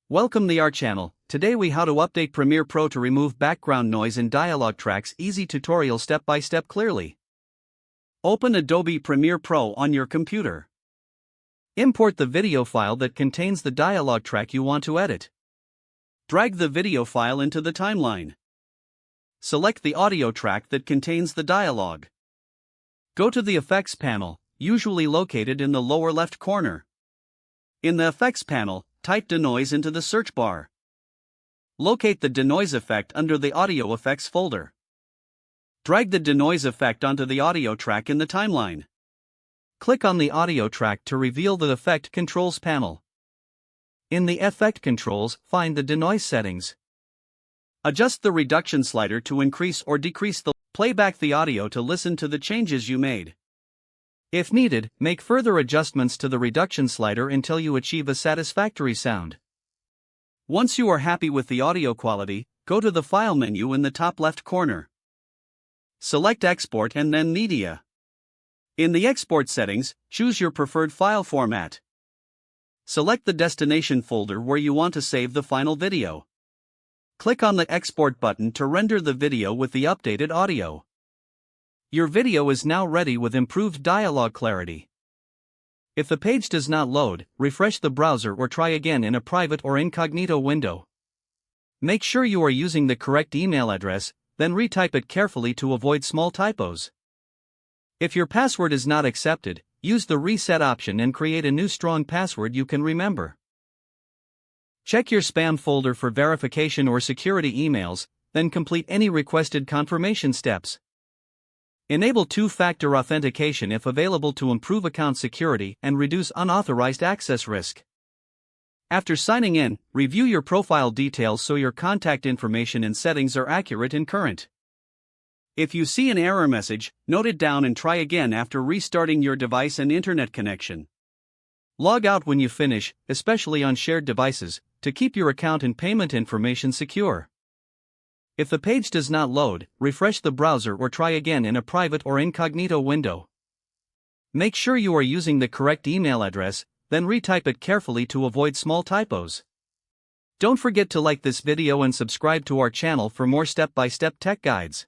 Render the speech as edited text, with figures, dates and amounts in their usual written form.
Welcome to our channel. Today we how to update Premiere Pro to remove background noise in dialogue tracks. Easy tutorial step by step clearly. Open Adobe Premiere Pro on your computer. Import the video file that contains the dialogue track you want to edit. Drag the video file into the timeline. Select the audio track that contains the dialogue. Go to the Effects panel, usually located in the lower left corner. In the Effects panel, type denoise into the search bar. Locate the denoise effect under the Audio Effects folder. Drag the denoise effect onto the audio track in the timeline. Click on the audio track to reveal the Effect Controls panel. In the Effect Controls, find the denoise settings. Adjust the reduction slider to increase or decrease the playback the audio to listen to the changes you made. If needed, make further adjustments to the reduction slider until you achieve a satisfactory sound. Once you are happy with the audio quality, go to the File menu in the top left corner. Select Export and then Media. In the Export settings, choose your preferred file format. Select the destination folder where you want to save the final video. Click on the Export button to render the video with the updated audio. Your video is now ready with improved dialogue clarity. If the page does not load, refresh the browser or try again in a private or incognito window. Make sure you are using the correct email address, then retype it carefully to avoid small typos. If your password is not accepted, use the reset option and create a new strong password you can remember. Check your spam folder for verification or security emails, then complete any requested confirmation steps. Enable two-factor authentication if available to improve account security and reduce unauthorized access risk. After signing in, review your profile details so your contact information and settings are accurate and current. If you see an error message, note it down and try again after restarting your device and internet connection. Log out when you finish, especially on shared devices, to keep your account and payment information secure. If the page does not load, refresh the browser or try again in a private or incognito window. Make sure you are using the correct email address, then retype it carefully to avoid small typos. Don't forget to like this video and subscribe to our channel for more step-by-step tech guides.